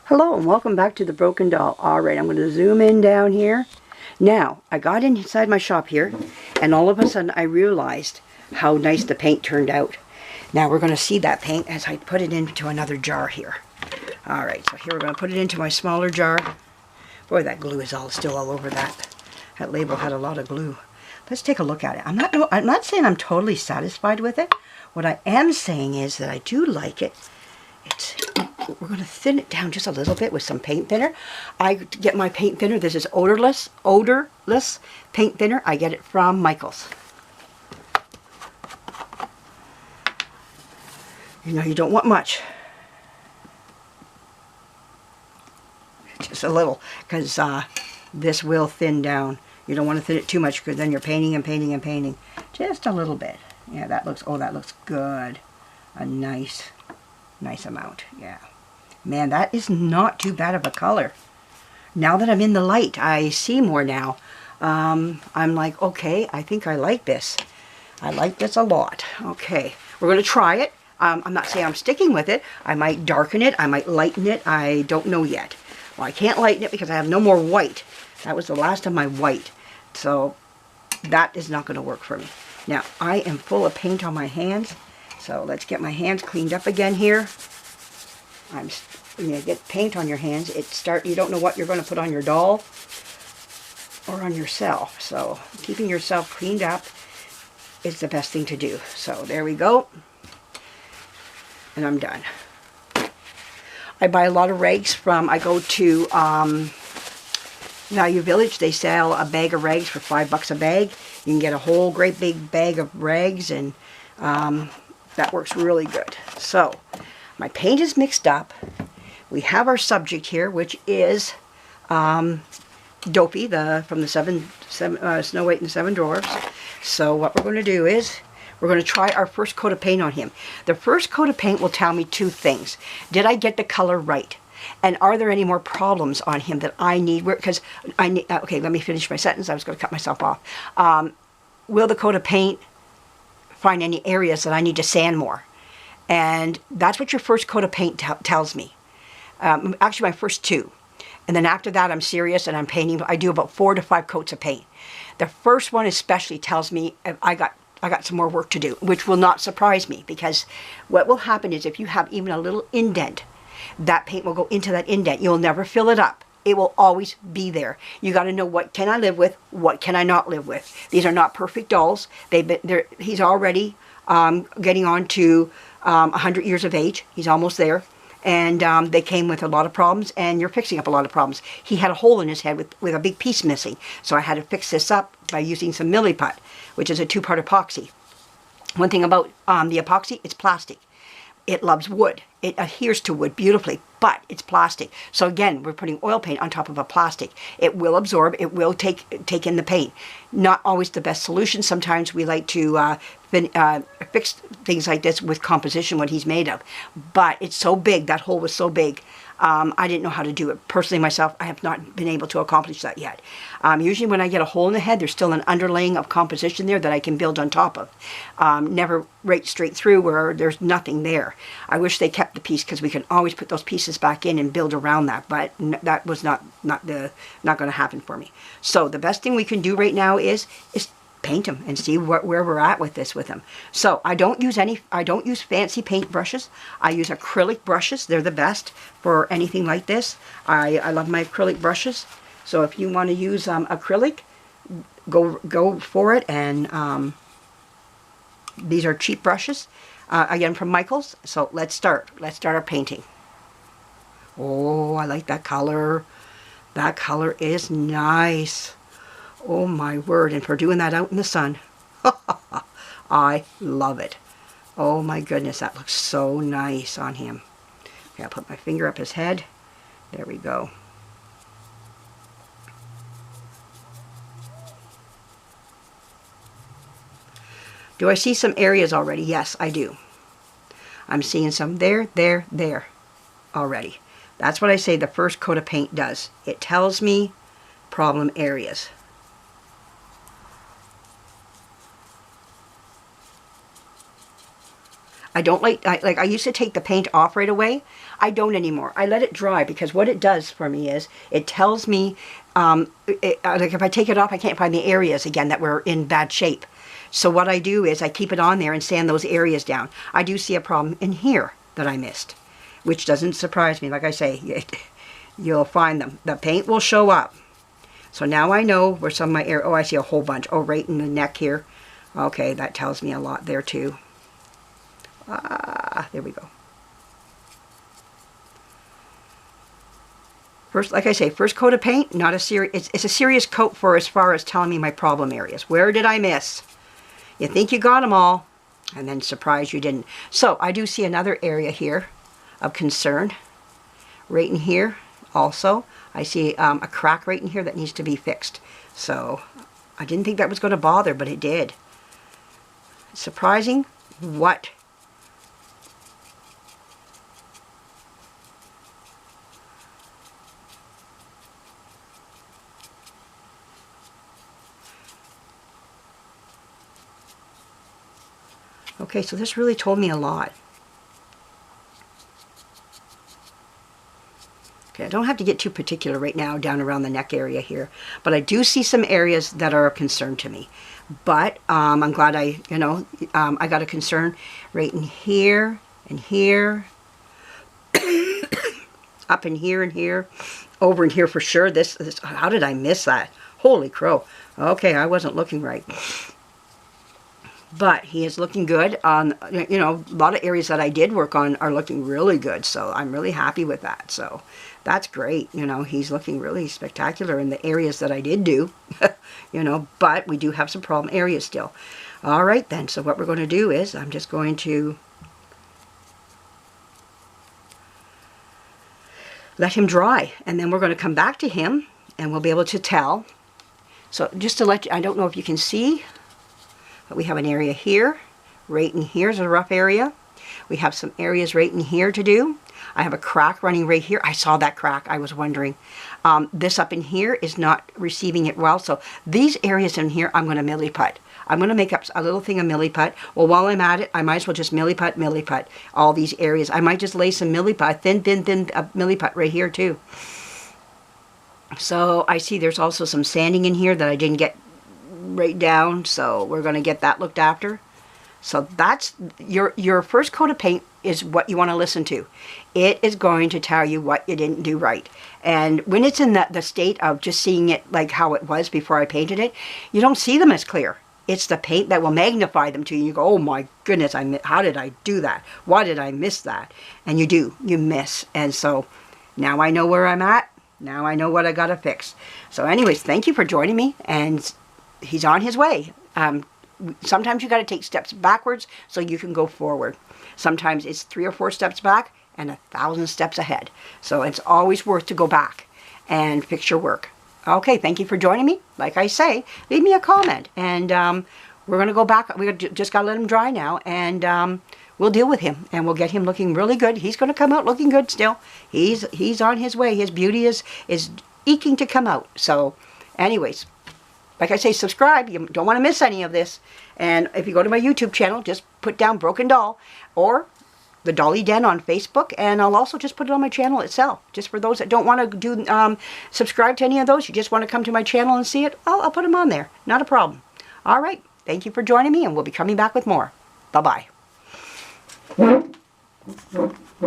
Hello and welcome back to the Broken Doll. Alright, I'm going to zoom in down here. Now, I got inside my shop here and all of a sudden I realized how nice the paint turned out. Now we're going to see that paint as I put it into another jar here. Alright, so here we're going to put it into my smaller jar. Boy, that glue is still all over that. That label had a lot of glue. Let's take a look at it. I'm not saying I'm totally satisfied with it. What I am saying is that I do like it. We're going to thin it down just a little bit with some paint thinner. I get my paint thinner. This is odorless paint thinner. I get it from Michael's. You know, you don't want much. Just a little, because this will thin down. You don't want to thin it too much because then you're painting and painting and painting. Just a little bit. Yeah, that looks good. A nice amount. Yeah. Man, that is not too bad of a color. Now that I'm in the light, I see more now. I'm like, okay, I think I like this. I like this a lot. Okay, we're going to try it. I'm not saying I'm sticking with it. I might darken it. I might lighten it. I don't know yet. Well, I can't lighten it because I have no more white. That was the last of my white. So that is not going to work for me. Now, I am full of paint on my hands. So let's get my hands cleaned up again here. When you get paint on your hands, you don't know what you're going to put on your doll or on yourself. So keeping yourself cleaned up is the best thing to do. So there we go. And I'm done. I buy a lot of rags I go to Value Village. They sell a bag of rags for $5 a bag. You can get a whole great big bag of rags, and that works really good. So my paint is mixed up. We have our subject here, which is Dopey, from the Snow White and the Seven Dwarfs. So what we're going to do is we're going to try our first coat of paint on him. The first coat of paint will tell me two things. Did I get the color right? And are there any more problems on him that I need? Because I need. Okay, let me finish my sentence. I was going to cut myself off. Will the coat of paint find any areas that I need to sand more? And that's what your first coat of paint tells me. Actually, my first two. And then after that, I'm serious and I'm painting. I do about 4 to 5 coats of paint. The first one especially tells me I got some more work to do, which will not surprise me, because what will happen is if you have even a little indent, that paint will go into that indent. You'll never fill it up. It will always be there. You got to know, what can I live with? What can I not live with? These are not perfect dolls. He's already getting on to 100 years of age. He's almost there. And they came with a lot of problems, and you're fixing up a lot of problems. He had a hole in his head with a big piece missing. So I had to fix this up by using some Milliput, which is a 2-part epoxy. One thing about the epoxy, it's plastic. It loves wood. It adheres to wood beautifully, but it's plastic. So again, we're putting oil paint on top of a plastic. It will absorb. It will take in the paint. Not always the best solution. Sometimes we like to fix things like this with composition, what he's made of. But it's so big. That hole was so big. I didn't know how to do it. Personally, myself, I have not been able to accomplish that yet. Usually when I get a hole in the head, there's still an underlaying of composition there that I can build on top of. Never right straight through where there's nothing there. I wish they kept the piece, because we can always put those pieces back in and build around that, but that was not going to happen for me. So the best thing we can do right now is paint him and see where we're at with him. So I don't use fancy paint brushes. I use acrylic brushes. They're the best for anything like this. I love my acrylic brushes. So if you want to use acrylic, go for it. And these are cheap brushes, again from Michael's. So let's start our painting. Oh, I like that color. That color is nice. Oh my word, and for doing that out in the sun, I love it. Oh my goodness, that looks so nice on him. Okay, I'll put my finger up his head. There we go. Do I see some areas already? Yes, I do. I'm seeing some there already. That's what I say the first coat of paint does. It tells me problem areas. I don't like I used to take the paint off right away. I don't anymore. I let it dry, because what it does for me is it tells me like if I take it off, I can't find the areas again that were in bad shape. So what I do is I keep it on there and sand those areas down. I do see a problem in here that I missed, which doesn't surprise me. Like I say, you'll find them. The paint will show up. So now I know where some of my oh, I see a whole bunch. Oh, right in the neck here. Okay, that tells me a lot there too. There we go. First, like I say, first coat of paint, not a serious, it's a serious coat for as far as telling me my problem areas. Where did I miss? You think you got them all, and then surprise you didn't. So I do see another area here of concern. Right in here also, I see a crack right in here that needs to be fixed. So I didn't think that was going to bother, but it did. Surprising what? Okay, so this really told me a lot. Okay, I don't have to get too particular right now down around the neck area here, but I do see some areas that are of concern to me. But I'm glad I got a concern right in here and here, up in here and here, over in here for sure. This, how did I miss that? Holy crow. Okay, I wasn't looking right. But he is looking good on, a lot of areas that I did work on are looking really good. So I'm really happy with that. So that's great. He's looking really spectacular in the areas that I did do, but we do have some problem areas still. All right then. So what we're going to do is I'm just going to let him dry, and then we're going to come back to him and we'll be able to tell. So just to let you, I don't know if you can see, but we have an area here. Right in here is a rough area. We have some areas right in here to do. I have a crack running right here. I saw that crack. I was wondering. This up in here is not receiving it well. So these areas in here, I'm going to milliput. I'm going to make up a little thing of milliput. Well, while I'm at it, I might as well just milliput all these areas. I might just lay some milliput, thin milliput right here too. So I see there's also some sanding in here that I didn't get right down, so we're going to get that looked after. So that's your first coat of paint is what you want to listen to. It is going to tell you what you didn't do right. And when it's in the state of just seeing it like how it was before I painted it, you don't see them as clear. It's the paint that will magnify them to you. You go, oh my goodness, how did I do that? Why did I miss that? And you miss. And so now I know where I'm at. Now I know what I got to fix. So anyways, thank you for joining me, and he's on his way. Sometimes you got to take steps backwards so you can go forward. Sometimes it's 3 or 4 steps back and 1,000 steps ahead. So it's always worth to go back and fix your work. Okay, thank you for joining me. Like I say, leave me a comment, and we're going to go back. We just got to let him dry now, and we'll deal with him, and we'll get him looking really good. He's going to come out looking good still. He's on his way. His beauty is eking to come out. So anyways, like I say, subscribe. You don't want to miss any of this. And if you go to my YouTube channel, just put down Broken Doll or the Dolly Den on Facebook, and I'll also just put it on my channel itself. Just for those that don't want to do subscribe to any of those, you just want to come to my channel and see it, I'll put them on there. Not a problem. All right. Thank you for joining me, and we'll be coming back with more. Bye-bye.